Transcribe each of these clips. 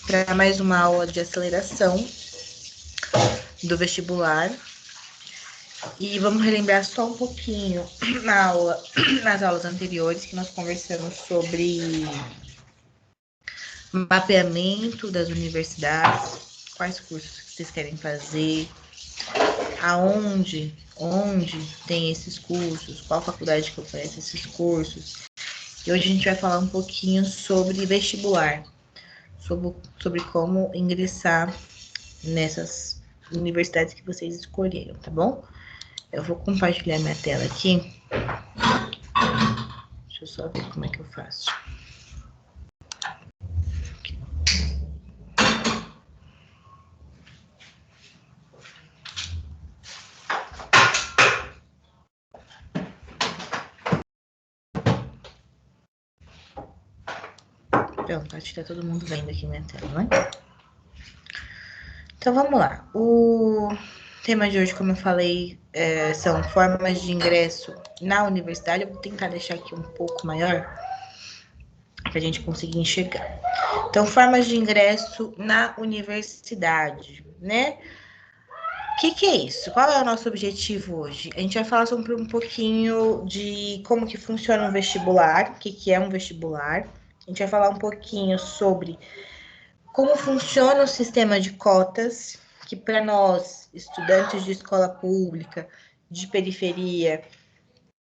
para mais uma aula de aceleração do vestibular. E vamos relembrar só um pouquinho nas aulas anteriores, que nós conversamos sobre mapeamento das universidades, quais cursos que vocês querem fazer, onde tem esses cursos, qual faculdade que oferece esses cursos. E hoje a gente vai falar um pouquinho sobre vestibular, sobre como ingressar nessas universidades que vocês escolheram, tá bom? Eu vou compartilhar minha tela aqui. Deixa eu só ver como é que eu faço. Pronto, acho que tá todo mundo vendo aqui minha tela, né? Então, vamos lá. O tema de hoje, como eu falei, são formas de ingresso na universidade. Eu vou tentar deixar aqui um pouco maior, para a gente conseguir enxergar. Então, formas de ingresso na universidade, né? O que é isso? Qual é o nosso objetivo hoje? A gente vai falar sobre um pouquinho de como que funciona um vestibular, o que é um vestibular. A gente vai falar um pouquinho sobre como funciona o sistema de cotas, que para nós, estudantes de escola pública, de periferia,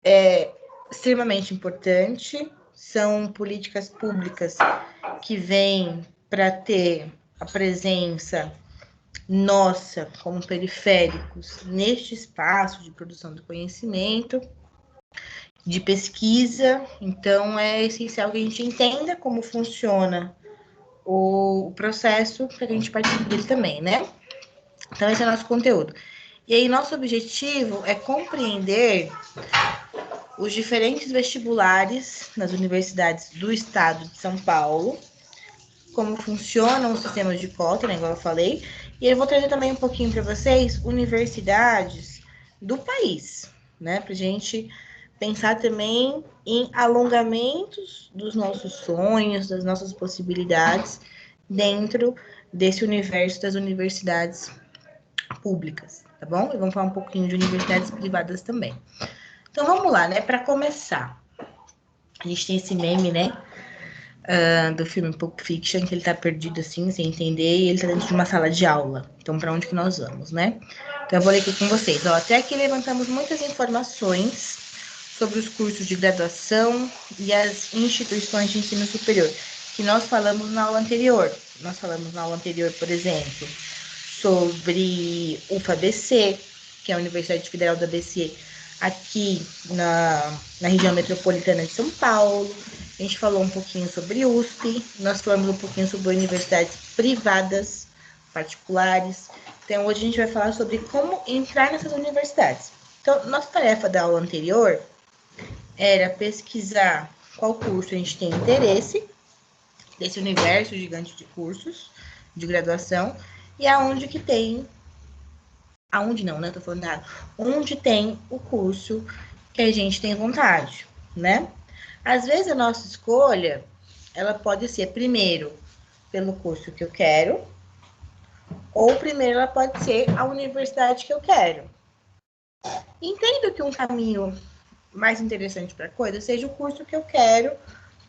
é extremamente importante. São políticas públicas que vêm para ter a presença nossa, como periféricos, neste espaço de produção do conhecimento, de pesquisa. Então, é essencial que a gente entenda como funciona o processo para que a gente participe dele também, né? Então, esse é o nosso conteúdo. E aí, nosso objetivo é compreender os diferentes vestibulares nas universidades do estado de São Paulo, como funcionam os sistemas de cota, né, igual eu falei, e eu vou trazer também um pouquinho para vocês universidades do país, né, para a gente pensar também em alongamentos dos nossos sonhos, das nossas possibilidades dentro desse universo das universidades públicas, tá bom? E vamos falar um pouquinho de universidades privadas também. Então vamos lá, né? Para começar, a gente tem esse meme, né? Do filme Pulp Fiction, que ele tá perdido assim, sem entender, e ele tá dentro de uma sala de aula. Então, para onde que nós vamos, né? Então, eu vou ler aqui com vocês. Ó, até aqui levantamos muitas informações sobre os cursos de graduação e as instituições de ensino superior, que nós falamos na aula anterior. Nós falamos na aula anterior, por exemplo, sobre UFABC, que é a Universidade Federal do ABC, aqui na região metropolitana de São Paulo. A gente falou um pouquinho sobre USP, nós falamos um pouquinho sobre universidades privadas, particulares. Então, hoje a gente vai falar sobre como entrar nessas universidades. Então, nossa tarefa da aula anterior era pesquisar qual curso a gente tem interesse, desse universo gigante de cursos de graduação, e aonde que tem... Aonde não, né? Tô falando errado. Onde tem o curso que a gente tem vontade, né? Às vezes a nossa escolha, ela pode ser primeiro pelo curso que eu quero, ou primeiro ela pode ser a universidade que eu quero. Entendo que um caminho mais interessante para a coisa seja o curso que eu quero,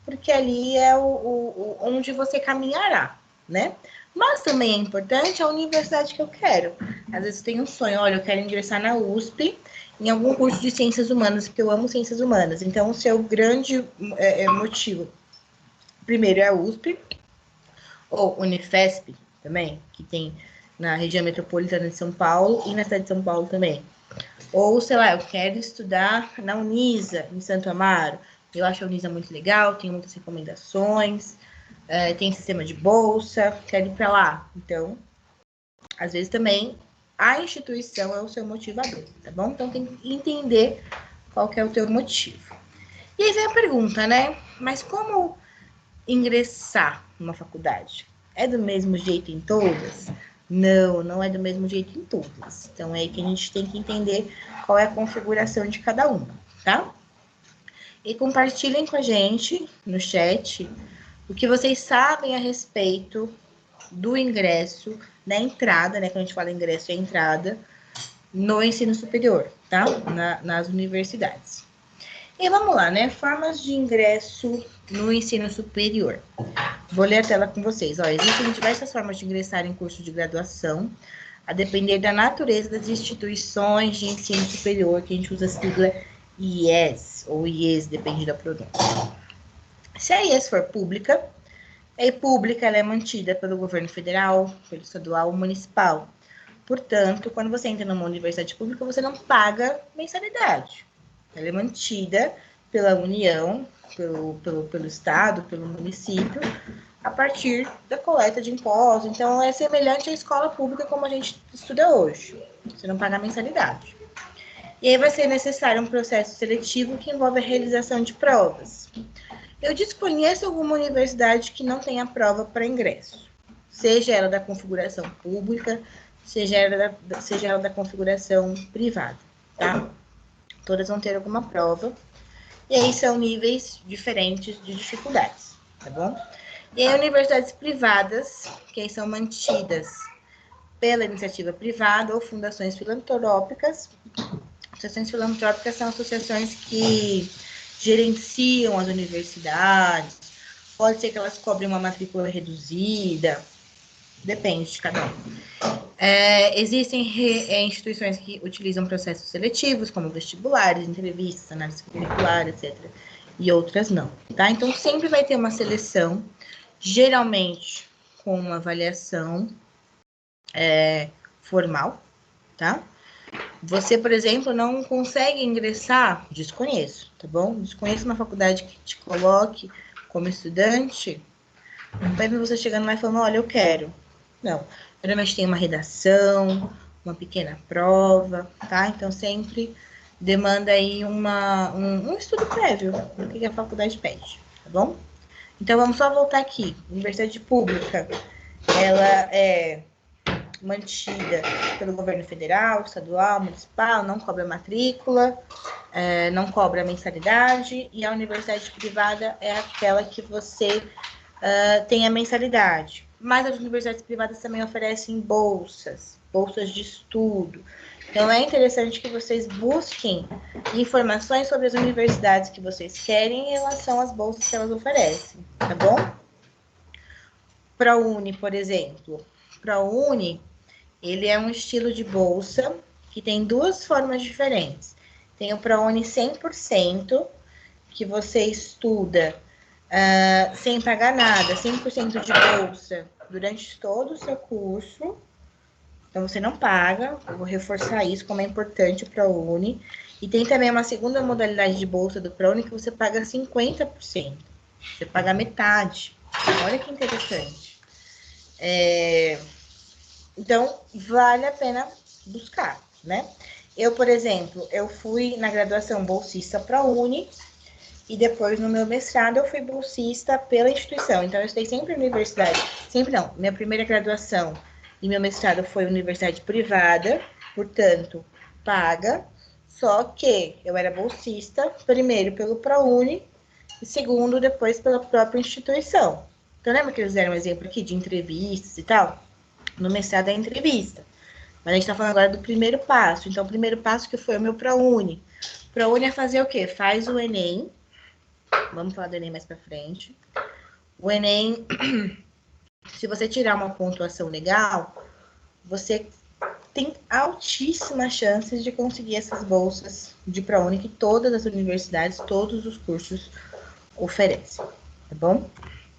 porque ali é onde você caminhará, né? Mas também é importante a universidade que eu quero. Às vezes tem um sonho, olha, eu quero ingressar na USP, em algum curso de ciências humanas, porque eu amo ciências humanas. Então, o seu grande motivo, primeiro é a USP, ou Unifesp também, que tem na região metropolitana de São Paulo e na cidade de São Paulo também. Ou, sei lá, eu quero estudar na Unisa, em Santo Amaro. Eu acho a Unisa muito legal, tem muitas recomendações, tem sistema de bolsa, quero ir para lá. Então, às vezes também a instituição é o seu motivador, tá bom? Então, tem que entender qual que é o teu motivo. E aí vem a pergunta, né? Mas como ingressar numa faculdade? É do mesmo jeito em todas? Não, não é do mesmo jeito em todas. Então, é aí que a gente tem que entender qual é a configuração de cada uma, tá? E compartilhem com a gente no chat o que vocês sabem a respeito do ingresso, da entrada, né? Quando a gente fala ingresso, é entrada no ensino superior, tá? Nas universidades. E vamos lá, né? Formas de ingresso no ensino superior. Vou ler a tela com vocês. Ó, existem diversas formas de ingressar em curso de graduação, a depender da natureza das instituições de ensino superior, que a gente usa a sigla IES, ou IES, depende da pronúncia. Se a IES for pública, ela é mantida pelo governo federal, pelo estadual ou municipal. Portanto, quando você entra numa universidade pública, você não paga mensalidade. Ela é mantida pela União, pelo Estado, pelo município, a partir da coleta de impostos. Então, é semelhante à escola pública como a gente estuda hoje. Você não paga mensalidade. E aí vai ser necessário um processo seletivo que envolve a realização de provas. Eu desconheço alguma universidade que não tenha prova para ingresso, seja ela da configuração pública, seja ela da configuração privada, tá? Todas vão ter alguma prova, e aí são níveis diferentes de dificuldades, tá bom? E aí, universidades privadas, que aí são mantidas pela iniciativa privada ou fundações filantrópicas. Associações filantrópicas são associações que gerenciam as universidades, pode ser que elas cobrem uma matrícula reduzida, depende de cada um. Existem instituições que utilizam processos seletivos, como vestibulares, entrevistas, análise curricular, etc. E outras não, tá? Então, sempre vai ter uma seleção, geralmente com uma avaliação formal, tá? Você, por exemplo, não consegue ingressar, desconheço, tá bom? Desconheço uma faculdade que te coloque como estudante, não vai ver você chegando lá e falando, olha, eu quero. Não, geralmente tem uma redação, uma pequena prova, tá? Então, sempre demanda aí um estudo prévio do que a faculdade pede, tá bom? Então, vamos só voltar aqui. Universidade pública, ela é mantida pelo governo federal, estadual, municipal, não cobra matrícula, não cobra mensalidade, e a universidade privada é aquela que você tem a mensalidade. Mas as universidades privadas também oferecem bolsas de estudo. Então, é interessante que vocês busquem informações sobre as universidades que vocês querem em relação às bolsas que elas oferecem, tá bom? ProUni, por exemplo. ProUni, ele é um estilo de bolsa que tem duas formas diferentes. Tem o ProUni 100%, que você estuda sem pagar nada, 100% de bolsa durante todo o seu curso. Então, você não paga. Eu vou reforçar isso, como é importante o ProUni. E tem também uma segunda modalidade de bolsa do ProUni que você paga 50%. Você paga metade. Olha que interessante. Então, vale a pena buscar, né? Eu, por exemplo, eu fui na graduação bolsista ProUni e depois no meu mestrado eu fui bolsista pela instituição. Então, eu estudei sempre em universidade. Sempre não. Minha primeira graduação e meu mestrado foi universidade privada, portanto, paga. Só que eu era bolsista, primeiro pelo ProUni e segundo, depois pela própria instituição. Então, lembra que eles deram um exemplo aqui de entrevistas e tal? No mestrado é entrevista. Mas a gente está falando agora do primeiro passo. Então, o primeiro passo que foi o meu ProUni. ProUni é fazer o quê? Faz o Enem. Vamos falar do Enem mais para frente. O Enem, se você tirar uma pontuação legal, você tem altíssimas chances de conseguir essas bolsas de ProUni que todas as universidades, todos os cursos oferecem, tá bom?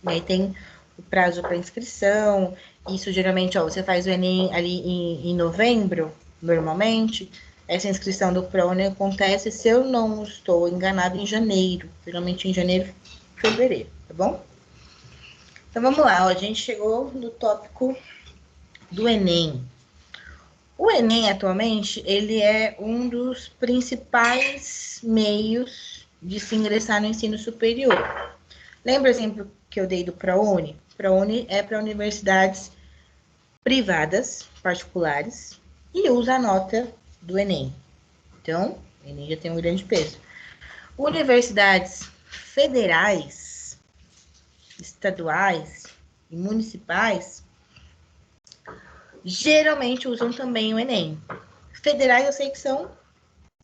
E aí tem o prazo para inscrição. Isso geralmente, você faz o Enem ali em novembro, normalmente. Essa inscrição do ProUni acontece, se eu não estou enganado, em janeiro. Geralmente em janeiro, fevereiro, tá bom? Então vamos lá, a gente chegou no tópico do Enem. O Enem, atualmente, ele é um dos principais meios de se ingressar no ensino superior. Lembra o exemplo que eu dei do ProUni? ProUni é para universidades privadas, particulares, e usa a nota do Enem. Então, o Enem já tem um grande peso. Universidades federais, estaduais e municipais, geralmente usam também o Enem. Federais eu sei que são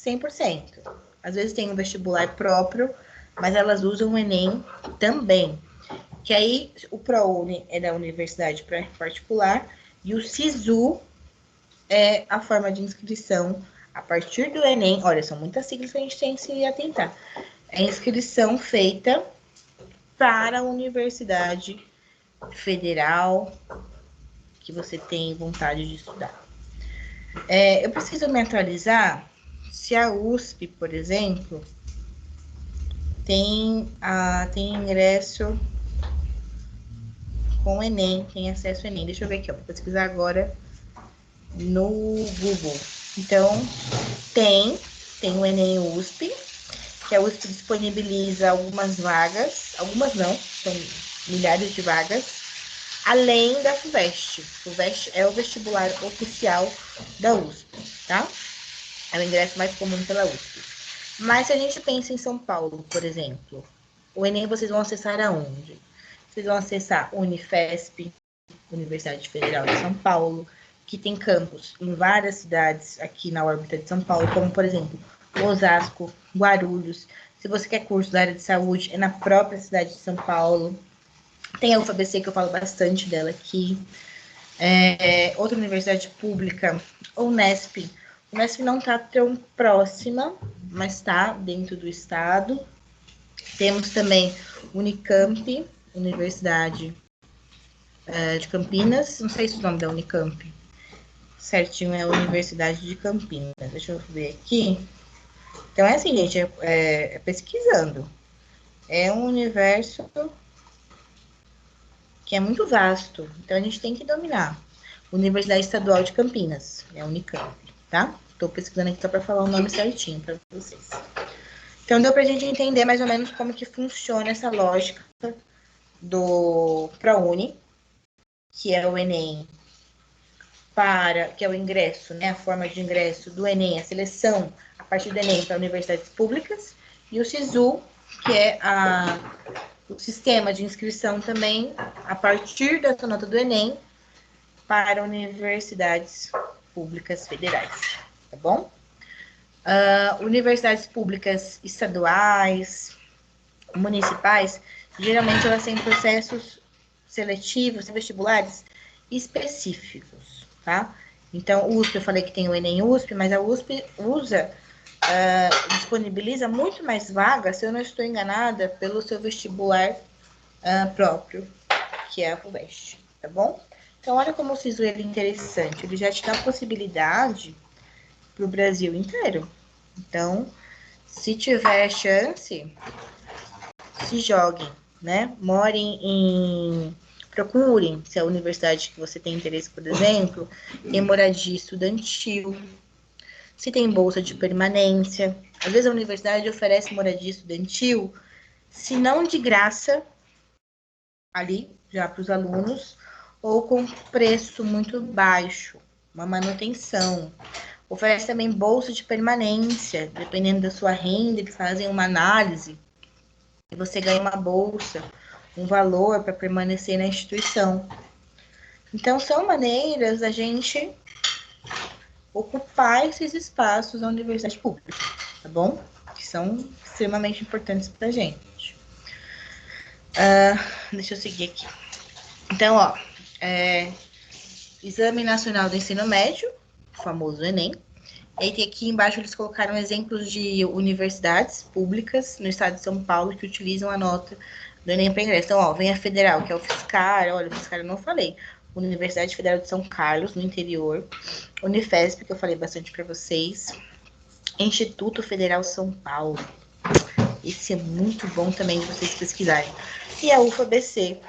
100%. Às vezes tem um vestibular próprio, mas elas usam o Enem também. Que aí o ProUni é da universidade particular e o SISU é a forma de inscrição a partir do Enem. Olha, são muitas siglas que a gente tem que se atentar. É a inscrição feita para a universidade federal que você tem vontade de estudar. Eu preciso me atualizar se a USP, por exemplo, tem ingresso com o Enem, tem acesso ao Enem. Deixa eu ver aqui, ó, vou pesquisar agora no Google. Então, tem o Enem USP, que a USP disponibiliza algumas vagas, algumas não, são milhares de vagas, além da FUVEST. FUVEST é o vestibular oficial da USP, tá? É o ingresso mais comum pela USP. Mas se a gente pensa em São Paulo, por exemplo, o Enem vocês vão acessar aonde? Vocês vão acessar Unifesp, Universidade Federal de São Paulo, que tem campus em várias cidades aqui na órbita de São Paulo, como, por exemplo, Osasco, Guarulhos. Se você quer curso da área de saúde, é na própria cidade de São Paulo. Tem a UFABC, que eu falo bastante dela aqui. Outra universidade pública, Unesp. Unesp não está tão próxima, mas está dentro do estado. Temos também Unicamp, Universidade de Campinas. Não sei se o nome da Unicamp certinho é a Universidade de Campinas. Deixa eu ver aqui. Então, é assim, gente, pesquisando. É um universo que é muito vasto. Então, a gente tem que dominar. Universidade Estadual de Campinas, é a Unicamp, tá? Estou pesquisando aqui só para falar o nome certinho para vocês. Então, deu para a gente entender mais ou menos como que funciona essa lógica do ProUni, que é o Enem, que é o ingresso, né? A forma de ingresso do Enem, a seleção a partir do Enem para universidades públicas, e o SISU, que é o sistema de inscrição também a partir dessa nota do Enem para universidades públicas federais, tá bom? Universidades públicas estaduais, municipais, geralmente elas têm processos seletivos, vestibulares específicos, tá? Então, USP, eu falei que tem o Enem USP, mas a USP disponibiliza muito mais vagas, se eu não estou enganada, pelo seu vestibular próprio, que é a FUVEST, tá bom? Então, olha como o SISU é interessante, ele já te dá a possibilidade para o Brasil inteiro. Então, se tiver chance, se joguem, né? Procurem, se a universidade que você tem interesse, por exemplo, tem moradia estudantil, se tem bolsa de permanência. Às vezes a universidade oferece moradia estudantil, se não de graça, ali, já para os alunos, ou com preço muito baixo, uma manutenção. Oferece também bolsa de permanência, dependendo da sua renda, eles fazem uma análise e você ganha uma bolsa, um valor para permanecer na instituição. Então, são maneiras da gente ocupar esses espaços na universidade pública, tá bom? Que são extremamente importantes para a gente. Deixa eu seguir aqui. Então, ó, Exame Nacional do Ensino Médio, o famoso Enem. E tem aqui embaixo eles colocaram exemplos de universidades públicas no estado de São Paulo que utilizam a nota do Enem para ingresso. Então, ó, vem a Federal, que é o FSCar, olha, o FSCar eu não falei. Universidade Federal de São Carlos, no interior. Unifesp, que eu falei bastante para vocês. Instituto Federal São Paulo. Esse é muito bom também de vocês pesquisarem. E a UFABC,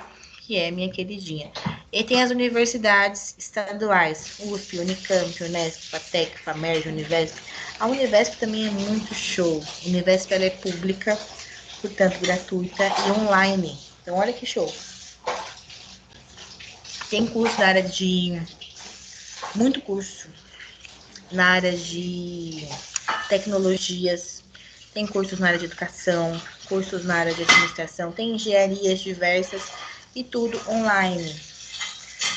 que é minha queridinha. E tem as universidades estaduais, USP, Unicamp, Unesp, FATEC, FAMERJ, Univesp. A Univesp também é muito show. A Univesp ela é pública, portanto gratuita e online. Então olha que show. Tem curso na área de... muito curso na área de tecnologias, tem cursos na área de educação, cursos na área de administração, tem engenharias diversas e tudo online.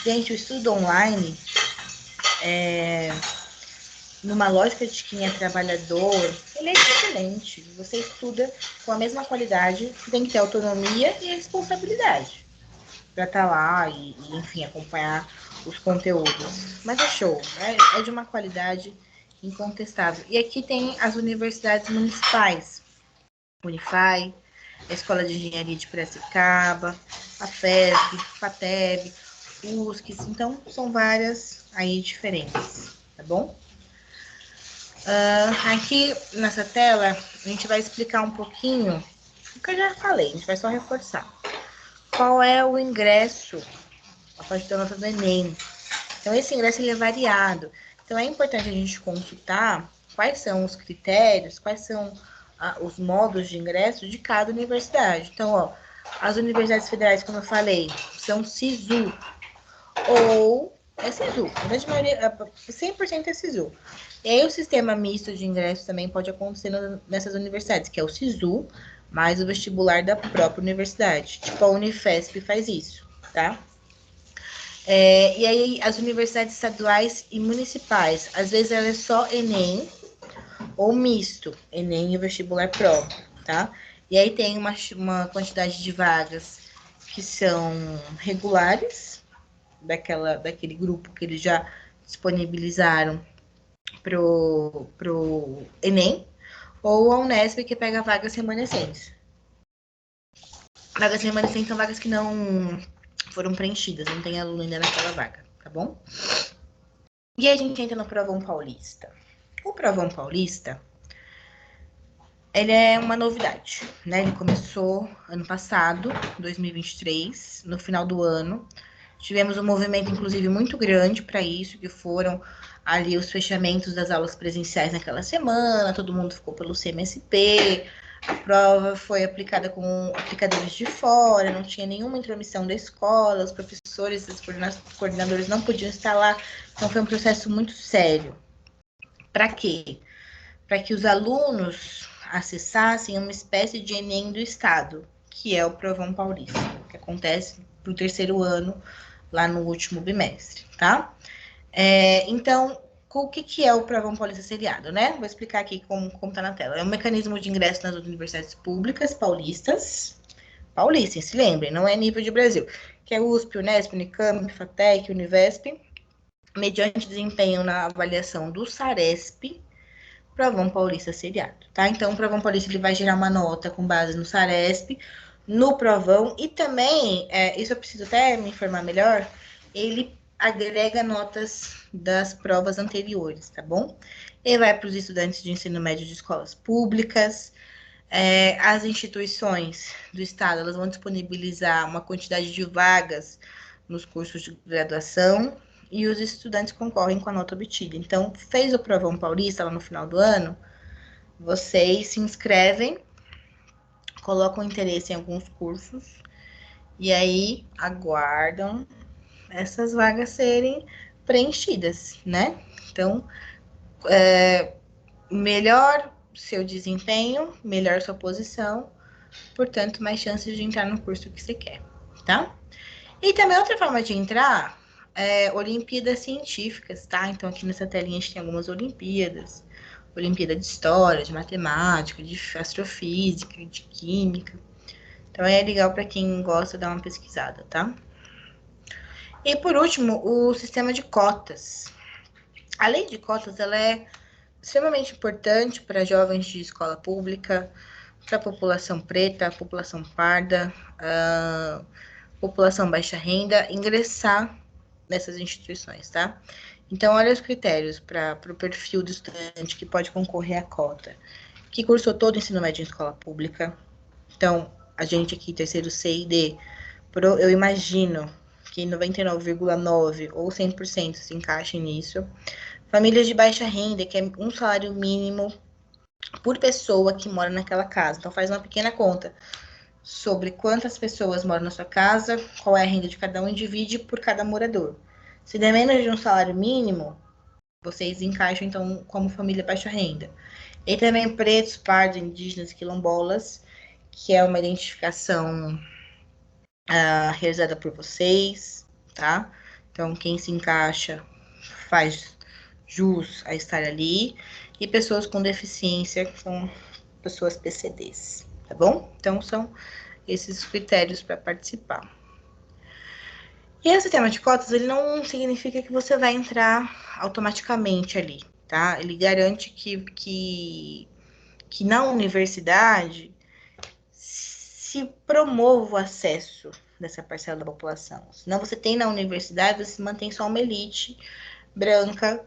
Gente, o estudo online numa lógica de quem é trabalhador, ele é excelente. Você estuda com a mesma qualidade, tem que ter autonomia e responsabilidade para estar lá enfim, acompanhar os conteúdos. Mas é show, né? É de uma qualidade incontestável. E aqui tem as universidades municipais, Unify, a Escola de Engenharia de Piracicaba, a FESB, FATEB, USC, então são várias aí diferentes, tá bom? Aqui nessa tela, a gente vai explicar um pouquinho o que eu já falei, a gente vai só reforçar. Qual é o ingresso a partir da nota do Enem? Então, esse ingresso ele é variado. Então, é importante a gente consultar quais são os critérios, quais são os modos de ingresso de cada universidade. Então, ó, as universidades federais, como eu falei, são SISU ou é SISU. A grande maioria, 100% é SISU. E aí, o sistema misto de ingresso também pode acontecer nessas universidades, que é o SISU, mais o vestibular da própria universidade. Tipo, a Unifesp faz isso, tá? E aí, as universidades estaduais e municipais, às vezes ela é só Enem ou misto, Enem e vestibular próprio, tá? E aí tem uma quantidade de vagas que são regulares, daquele grupo que eles já disponibilizaram pro Enem, ou a Unesp que pega vagas remanescentes. Vagas remanescentes são vagas que não foram preenchidas, não tem aluno ainda naquela vaga, tá bom? E aí a gente entra no Provão Paulista. O Provão Paulista, ele é uma novidade, né? Ele começou ano passado, 2023, no final do ano. Tivemos um movimento, inclusive, muito grande para isso, que foram ali os fechamentos das aulas presenciais naquela semana, todo mundo ficou pelo CMSP, a prova foi aplicada com aplicadores de fora, não tinha nenhuma intromissão da escola, os professores, os coordenadores não podiam estar lá, então foi um processo muito sério. Para quê? Para que os alunos acessassem uma espécie de Enem do Estado, que é o Provão Paulista, que acontece para o terceiro ano, lá no último bimestre, tá? Então, o que é o Provão Paulista seriado, né? Vou explicar aqui como tá na tela. É um mecanismo de ingresso nas universidades públicas paulistas, se lembrem, não é nível de Brasil, que é USP, Unesp, Unicamp, FATEC, Univesp, mediante desempenho na avaliação do SARESP, Provão Paulista seriado, tá? Então, o Provão Paulista ele vai gerar uma nota com base no SARESP, no Provão, e também, isso eu preciso até me informar melhor, ele agrega notas das provas anteriores, tá bom? Ele vai para os estudantes de ensino médio de escolas públicas, as instituições do Estado, elas vão disponibilizar uma quantidade de vagas nos cursos de graduação, e os estudantes concorrem com a nota obtida. Então, fez o Provão Paulista lá no final do ano, vocês se inscrevem, colocam interesse em alguns cursos, e aí aguardam essas vagas serem preenchidas, né? Então, melhor seu desempenho, melhor sua posição, portanto, mais chances de entrar no curso que você quer, tá? E também outra forma de entrar Olimpíadas científicas, tá? Então, aqui nessa telinha a gente tem algumas Olimpíadas. Olimpíada de História, de Matemática, de Astrofísica, de Química. Então, é legal para quem gosta dar uma pesquisada, tá? E, por último, o sistema de cotas. A lei de cotas, ela é extremamente importante para jovens de escola pública, para a população preta, a população parda, a população baixa renda, ingressar nessas instituições, tá? Então, olha os critérios para o perfil do estudante que pode concorrer à cota. Que cursou todo o ensino médio em escola pública. Então, a gente aqui, terceiro C e D, eu imagino que 99,9% ou 100% se encaixem nisso. Famílias de baixa renda, que é um salário mínimo por pessoa que mora naquela casa. Então, faz uma pequena conta sobre quantas pessoas moram na sua casa, qual é a renda de cada um e divide por cada morador. Se der menos de um salário mínimo, vocês encaixam, então, como família baixa renda. E também pretos, pardos, indígenas, quilombolas, que é uma identificação realizada por vocês, tá? Então, quem se encaixa faz jus a estar ali, e pessoas com deficiência, que são pessoas PCDs, tá bom? Então, são esses critérios para participar. E esse sistema de cotas, ele não significa que você vai entrar automaticamente ali, tá? Ele garante que na universidade se promova o acesso dessa parcela da população. Senão você tem na universidade, você mantém só uma elite branca,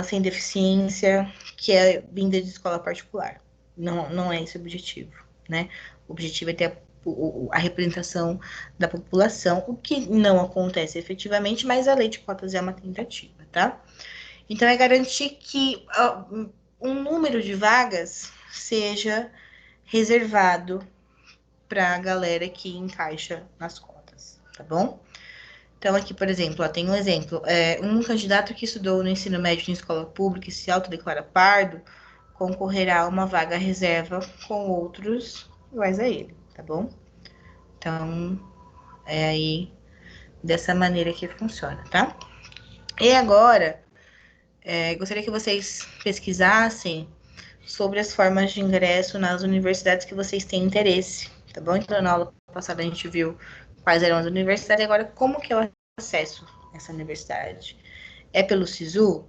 sem deficiência, que é vinda de escola particular. Não é esse o objetivo, né? O objetivo é ter a representação da população, o que não acontece efetivamente, mas a lei de cotas é uma tentativa, tá? Então, é garantir que um número de vagas seja reservado para a galera que encaixa nas cotas, tá bom? Então, aqui, por exemplo, tem um exemplo. Um candidato que estudou no ensino médio em escola pública e se autodeclara pardo, concorrerá a uma vaga reserva com outros iguais a ele, tá bom? Então, é aí dessa maneira que funciona, tá? E agora, gostaria que vocês pesquisassem sobre as formas de ingresso nas universidades que vocês têm interesse, tá bom? Então, na aula passada a gente viu quais eram as universidades, e agora como que eu acesso essa universidade? É pelo SISU?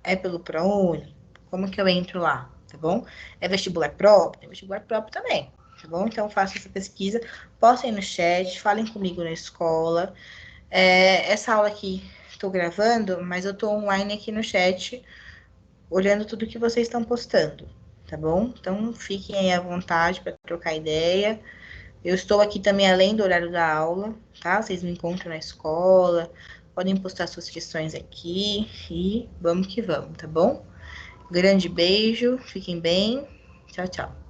É pelo ProUni? Como que eu entro lá, tá bom? É vestibular próprio? Tem vestibular próprio também, tá bom? Então, façam essa pesquisa, postem no chat, falem comigo na escola. Essa aula aqui estou gravando, mas eu estou online aqui no chat, olhando tudo que vocês estão postando, tá bom? Então, fiquem aí à vontade para trocar ideia. Eu estou aqui também além do horário da aula, tá? Vocês me encontram na escola, podem postar suas questões aqui e vamos que vamos, tá bom? Grande beijo, fiquem bem. Tchau, tchau.